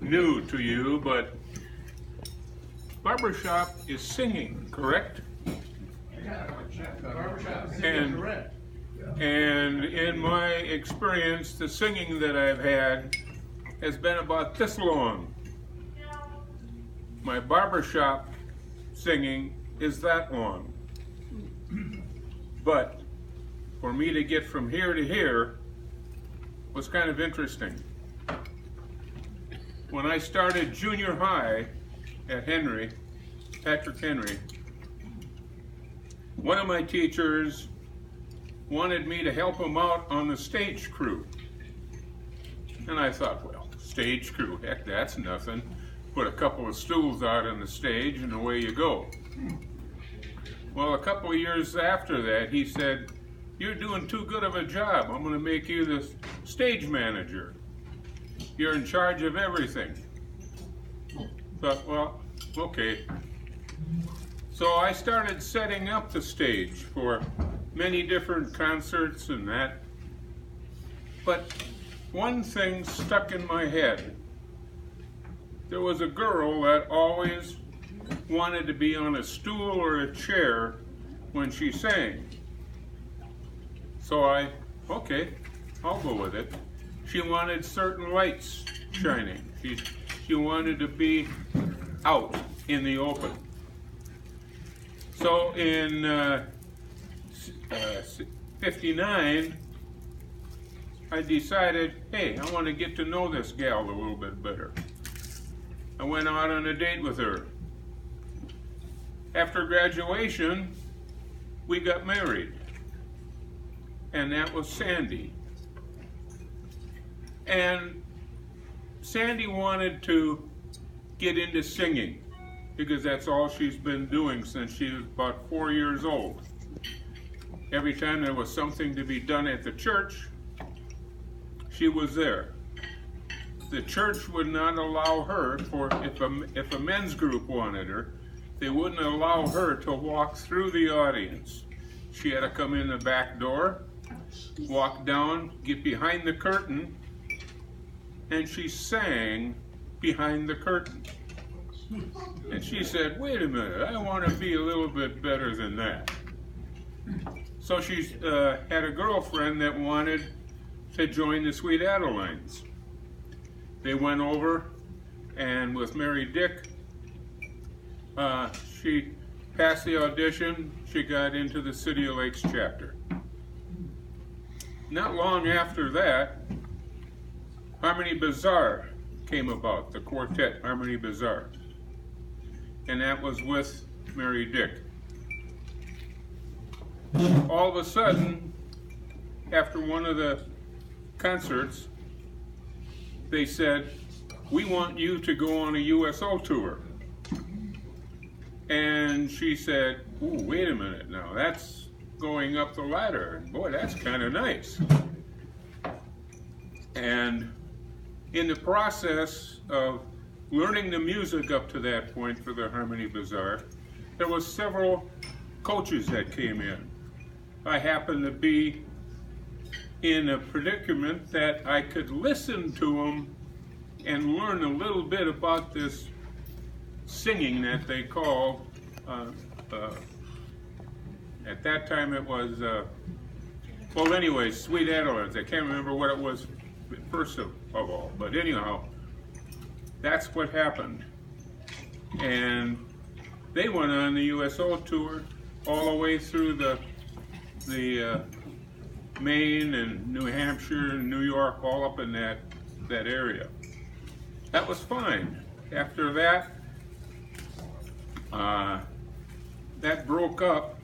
new to you, but barbershop is singing, correct? And in my experience, the singing that I've had has been about this long. My barbershop singing is that long. But for me to get from here to here was kind of interesting. When I started junior high at Patrick Henry, one of my teachers wanted me to help him out on the stage crew. And I thought, well, stage crew, heck, that's nothing. Put a couple of stools out on the stage and away you go. Well, a couple of years after that, he said, "You're doing too good of a job. I'm going to make you the stage manager. You're in charge of everything." Thought, well, okay. So I started setting up the stage for many different concerts and that. But one thing stuck in my head. There was a girl that always wanted to be on a stool or a chair when she sang. So okay, I'll go with it. She wanted certain lights shining. She wanted to be out in the open. So in 59, I decided, hey, I want to get to know this gal a little bit better. I went out on a date with her. After graduation, we got married. And that was Sandy. And Sandy wanted to get into singing because that's all she's been doing since she was about 4 years old. Every time there was something to be done at the church, she was there. The church would not allow her, if a men's group wanted her, they wouldn't allow her to walk through the audience. She had to come in the back door, walk down, get behind the curtain, and she sang behind the curtain. And she said, wait a minute, I want to be a little bit better than that. So she had a girlfriend that wanted to join the Sweet Adelines. They went over, and with Mary Dick, she passed the audition. She got into the City of Lakes chapter. Not long after that, Harmony Bazaar came about, the quartet Harmony Bazaar. And that was with Mary Dick. All of a sudden, after one of the concerts, they said, we want you to go on a USO tour. And she said, ooh, wait a minute now, that's going up the ladder. Boy, that's kind of nice. And in the process of learning the music up to that point for the Harmony Bazaar, there was several coaches that came in. I happened to be in a predicament that I could listen to them and learn a little bit about this singing that they called, at that time it was, well anyway, Sweet Adelines. I can't remember what it was first of all, but anyhow, that's what happened. And they went on the USO tour all the way through the Maine and New Hampshire and New York, all up in that area. That was fine. After that, that broke up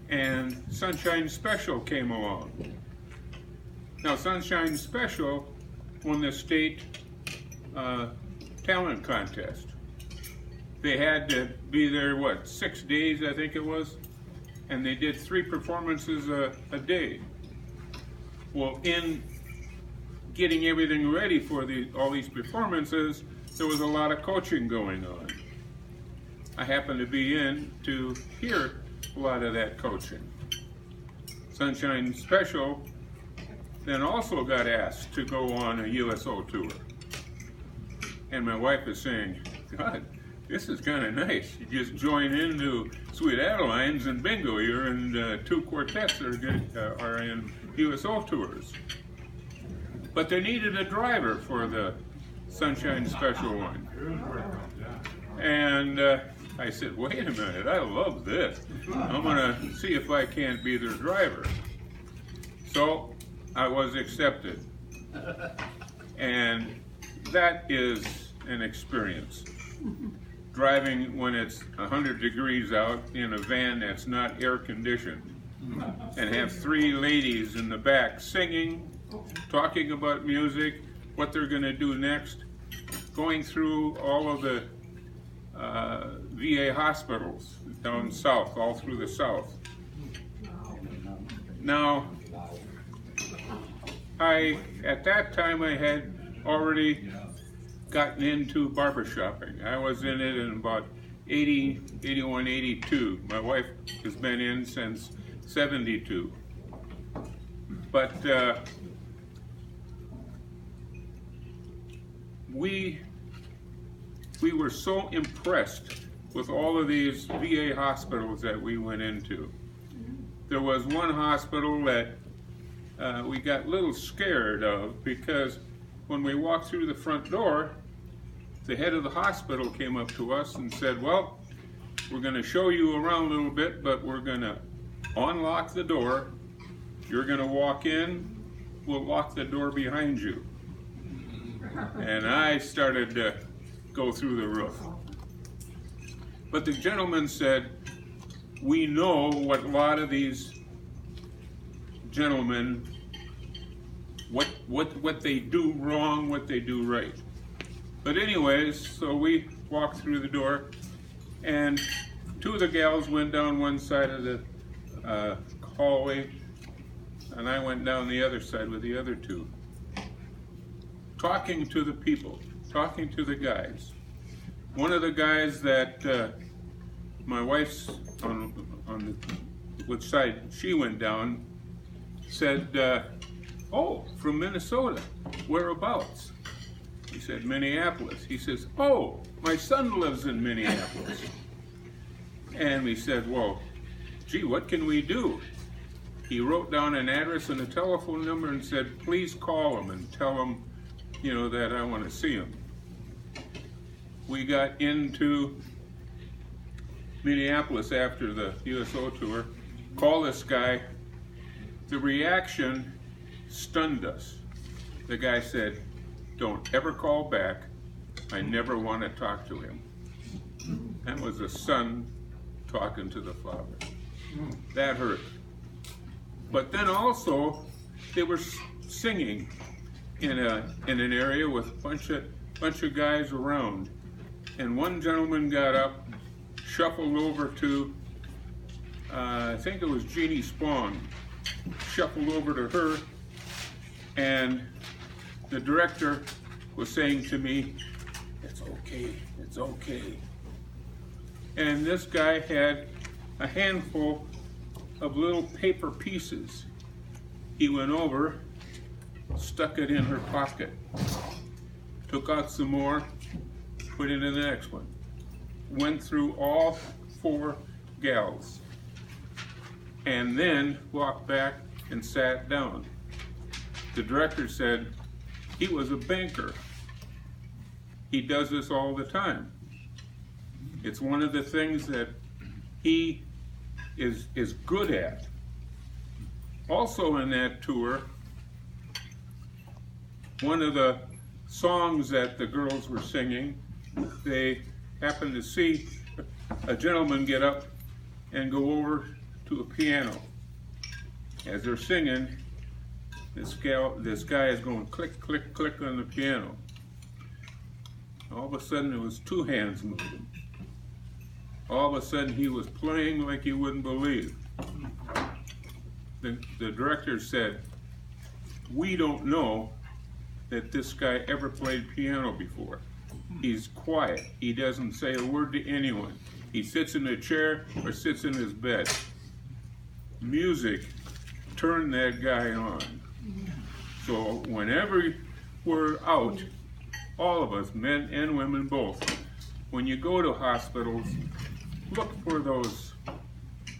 and Sunshine Special came along. Now Sunshine Special won the state talent contest. They had to be there, 6 days I think it was, and they did 3 performances a day. Well, in getting everything ready for all these performances, there was a lot of coaching going on. I happened to be in to hear a lot of that coaching. Sunshine Special then also got asked to go on a USO tour. And my wife is saying, God, this is kind of nice. You just join into Sweet Adelines and bingo, you're in 2 quartets that are in USO tours. But they needed a driver for the Sunshine Special one. And I said, wait a minute, I love this. I'm gonna see if I can't be their driver. So I was accepted. And that is an experience. Driving when it's 100 degrees out in a van that's not air conditioned, and have 3 ladies in the back singing, talking about music, what they're going to do next, going through all of the VA hospitals down south, all through the south. Now, at that time I had already gotten into barbershopping. I was in it in about 80, 81, 82. My wife has been in since 72. But we were so impressed with all of these VA hospitals that we went into. There was one hospital that we got a little scared of, because when we walked through the front door, the head of the hospital came up to us and said, well, we're going to show you around a little bit, but we're going to unlock the door. You're going to walk in. We'll lock the door behind you. And I started to go through the roof. But the gentleman said, we know what a lot of these gentlemen, what they do wrong, what they do right. But anyways, so we walked through the door, and 2 of the gals went down one side of the hallway, and I went down the other side with the other 2. Talking to the people, talking to the guys. One of the guys that my wife's on which side she went down said, oh, from Minnesota, whereabouts? He said, Minneapolis. He says, oh, my son lives in Minneapolis. And we said, well, gee, what can we do? He wrote down an address and a telephone number and said, please call him and tell him, you know, that I want to see him. We got into Minneapolis after the USO tour, called this guy. The reaction stunned us. The guy said, don't ever call back. I never want to talk to him. That was a son talking to the father. That hurt. But then also, they were singing in an area with a bunch of guys around. And one gentleman got up, shuffled over to, I think it was Jeannie Spong, shuffled over to her, and the director was saying to me, it's okay, it's okay. And this guy had a handful of little paper pieces. He went over, stuck it in her pocket, took out some more, put it in the next one. Went through all 4 gals, and then walked back and sat down. The director said he was a banker. He does this all the time. It's one of the things that he is good at. Also in that tour, one of the songs that the girls were singing, they happened to see a gentleman get up and go over to a piano. As they're singing, this guy is going click, click, click on the piano. All of a sudden, there was 2 hands moving. All of a sudden, he was playing like you wouldn't believe. The director said, we don't know that this guy ever played piano before. He's quiet. He doesn't say a word to anyone. He sits in a chair or sits in his bed. Music turned that guy on. So whenever we're out all of us, men and women both, when you go to hospitals, look for those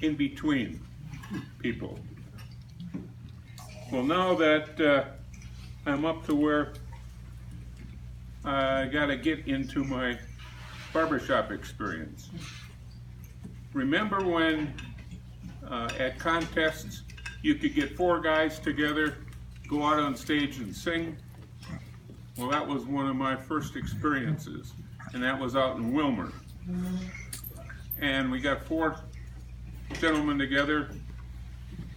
in-between people. Well, now that I'm up to where I got to get into my barbershop experience. Remember when at contests you could get 4 guys together, go out on stage and sing? Well, that was one of my first experiences, and that was out in Wilmer. And we got 4 gentlemen together.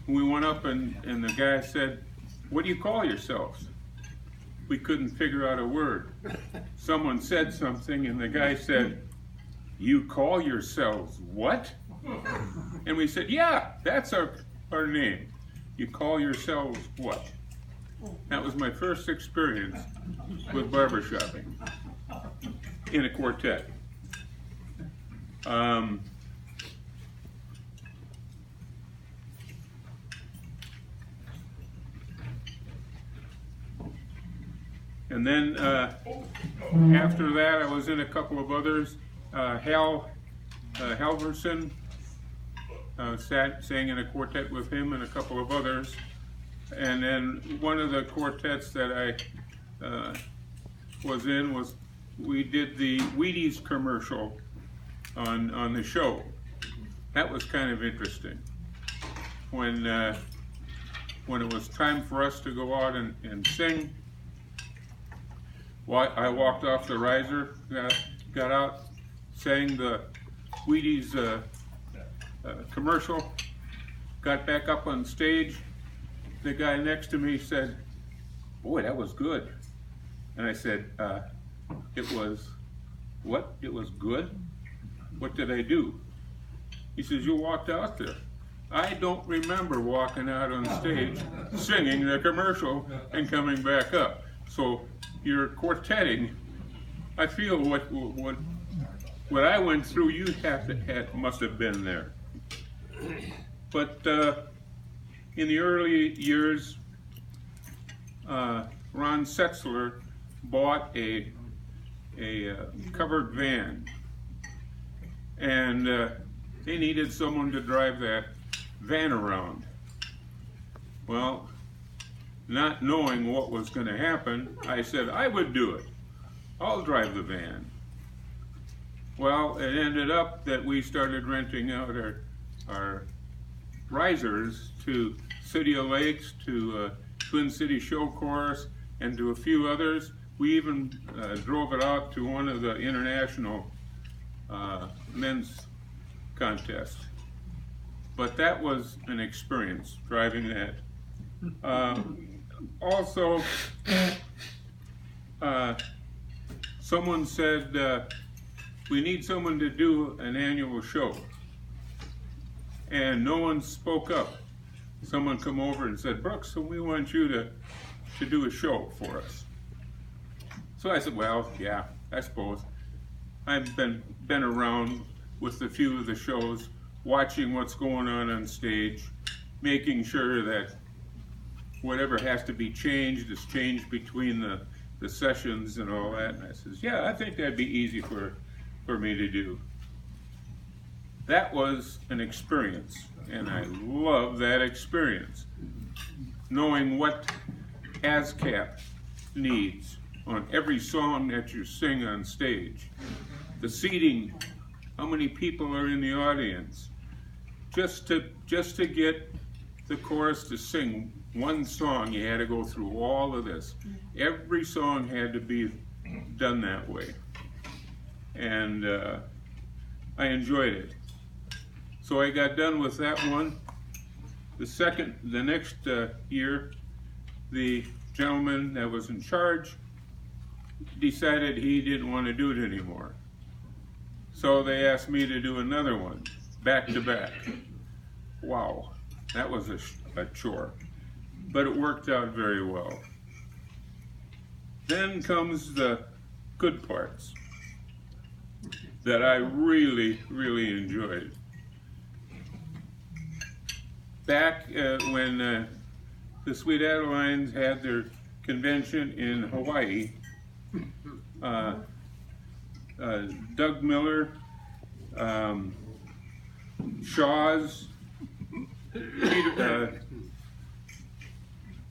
We went up and the guy said, "What do you call yourselves?" We couldn't figure out a word. Someone said something and the guy said, "You call yourselves what?" And we said, "Yeah, that's our name. You call yourselves what?" That was my first experience with barbershopping in a quartet. And then after that, I was in a couple of others. Bergersen, sang in a quartet with him and a couple of others. And then one of the quartets that I was in was, we did the Wheaties commercial on the show. That was kind of interesting. When it was time for us to go out and sing, I walked off the riser, got out, sang the Wheaties commercial, got back up on stage. The guy next to me said, "Boy, that was good." And I said, "It was what? It was good? What did I do?" He says, "You walked out there." I don't remember walking out on stage, singing the commercial, and coming back up. So you're quartetting. I feel what I went through, you must have been there. But in the early years, Ron Setzler bought a covered van, and they needed someone to drive that van around. Well, not knowing what was going to happen, I said I would do it. I'll drive the van. Well, it ended up that we started renting out our risers to City of Lakes, to Twin City Show Chorus, and to a few others. We even drove it out to one of the international men's contests. But that was an experience, driving that. Also, someone said, we need someone to do an annual show. And no one spoke up. Someone come over and said, "Brooks, so we want you to do a show for us." So I said, "Well, yeah, I suppose." I've been around with a few of the shows, watching what's going on stage, making sure that whatever has to be changed is changed between the sessions and all that. And I says, "Yeah, I think that'd be easy for me to do." That was an experience, and I love that experience. Knowing what ASCAP needs on every song that you sing on stage. The seating, how many people are in the audience. Just to get the chorus to sing one song, you had to go through all of this. Every song had to be done that way. And I enjoyed it. So I got done with that one. The next year, the gentleman that was in charge decided he didn't want to do it anymore. So they asked me to do another one, back to back. Wow, that was a chore, but it worked out very well. Then comes the good parts that I really, really enjoyed. Back when the Sweet Adelines had their convention in Hawaii, Doug Miller, Shaw's, Peter,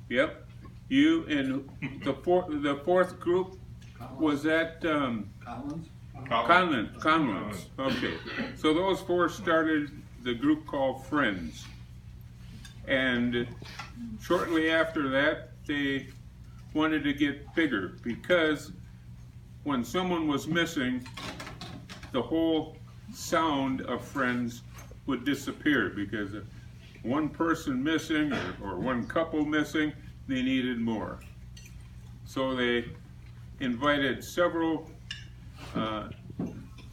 yep, you, and the fourth group was that Conlins. Okay, so those four started the group called Friends, and shortly after that they wanted to get bigger because when someone was missing, the whole sound of Friends would disappear because if one person missing or one couple missing, they needed more. So they invited several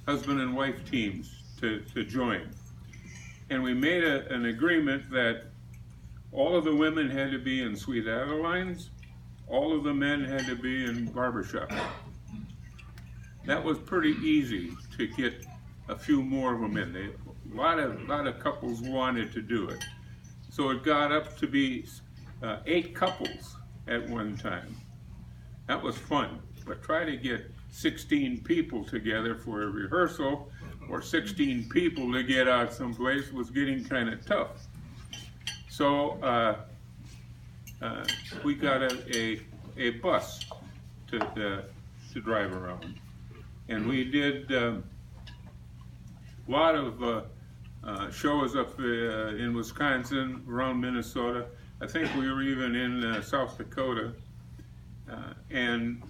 husband and wife teams to join. And we made an agreement that all of the women had to be in Sweet Adeline's, all of the men had to be in Barbershop. That was pretty easy to get a few more of them in. A lot of couples wanted to do it. So it got up to be 8 couples at one time. That was fun, but try to get 16 people together for a rehearsal or 16 people to get out someplace was getting kind of tough. So we got a bus to drive around. And we did a lot of shows up in Wisconsin, around Minnesota. I think we were even in South Dakota. And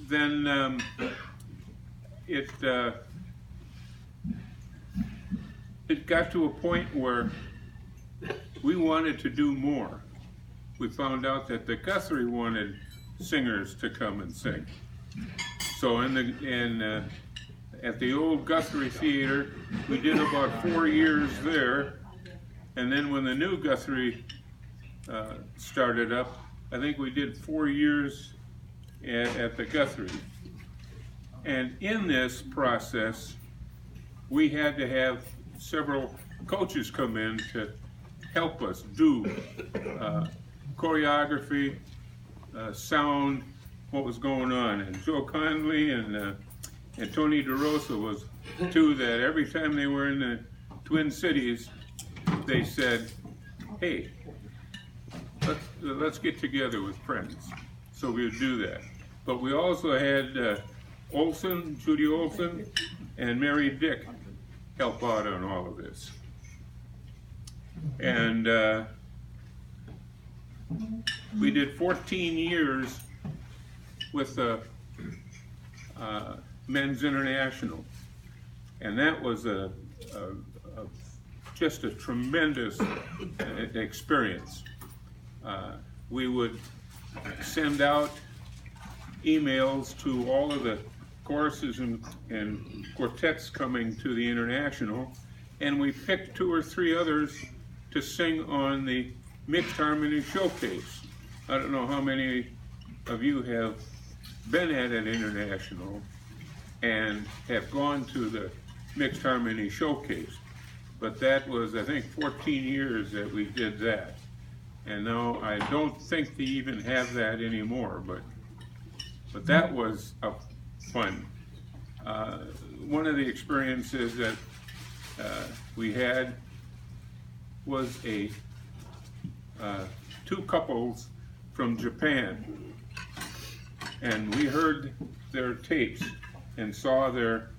then it got to a point where we wanted to do more. We found out that the Guthrie wanted singers to come and sing. So at the old Guthrie Theater, we did about 4 years there, and then when the new Guthrie started up, I think we did 4 years at the Guthrie. And in this process, we had to have several coaches come in to help us do choreography, sound, what was going on. And Joe Conley and Tony DeRosa was two that every time they were in the Twin Cities, they said, hey, let's get together with Friends. So we would do that. But we also had Judy Olson, and Mary Dick help out on all of this. And we did 14 years with Men's International, and that was just a tremendous experience. We would send out emails to all of the choruses and quartets coming to the International, and we picked 2 or 3 others to sing on the Mixed Harmony Showcase. I don't know how many of you have been at an International and have gone to the Mixed Harmony Showcase, but that was, I think, 14 years that we did that. And now I don't think they even have that anymore, but that was fun. One of the experiences that we had was 2 couples from Japan, and we heard their tapes and saw their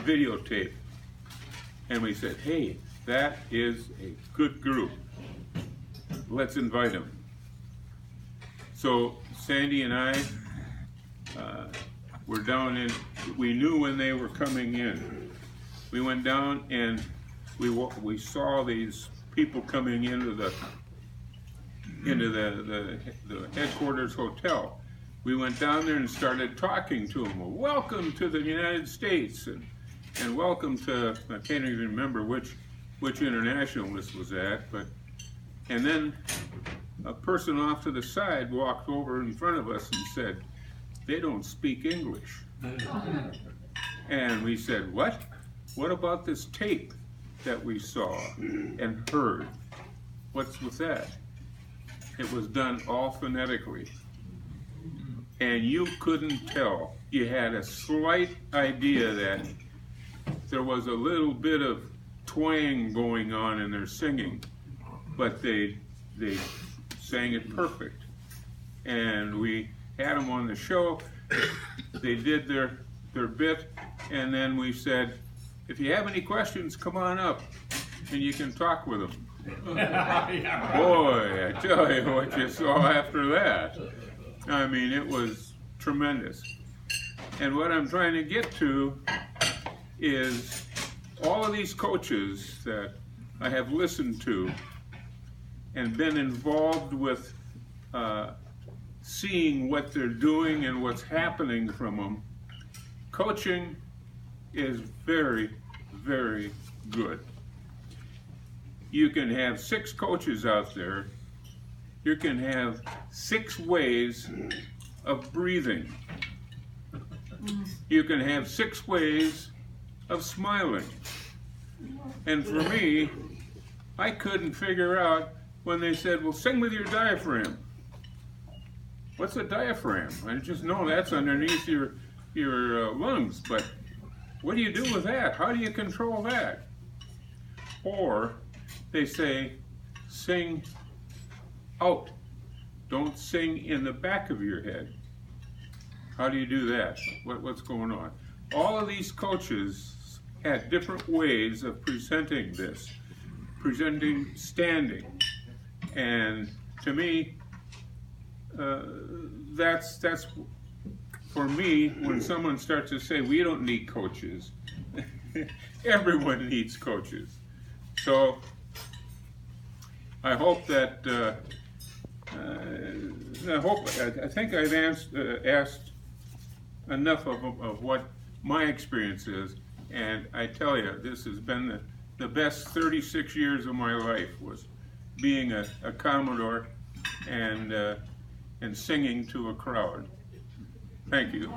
videotape, and we said, hey, that is a good group. Let's invite them. So Sandy and I were down in, we knew when they were coming in. We went down and we saw these people coming into the headquarters hotel. We went down there and started talking to them. Well, welcome to the United States, and welcome to, I can't even remember which international this was at, but, and then a person off to the side walked over in front of us and said, they don't speak English. And we said, what? What about this tape that we saw and heard? What's with that? It was done all phonetically. and you couldn't tell. You had a slight idea that there was a little bit of twang going on in their singing, but they sang it perfect. And we had them on the show. They did their bit, and then we said, if you have any questions, come on up and you can talk with them. Boy, I tell you what you saw after that. I mean, it was tremendous. And what I'm trying to get to is all of these coaches that I have listened to and been involved with seeing what they're doing and what's happening from them. Coaching is very, very good. You can have 6 coaches out there. You can have 6 ways of breathing. You can have 6 ways of smiling. And for me, I couldn't figure out when they said, well, sing with your diaphragm. What's a diaphragm? I just know that's underneath your lungs, but what do you do with that? How do you control that? Or they say, sing out. Don't sing in the back of your head. How do you do that? What's going on? All of these coaches had different ways of presenting this, presenting standing. And to me, that's for me, when someone starts to say, we don't need coaches, everyone needs coaches. So I hope that, I think I've asked enough of what my experience is, and I tell you, this has been the best 36 years of my life, was being a Commodore and singing to a crowd. Thank you.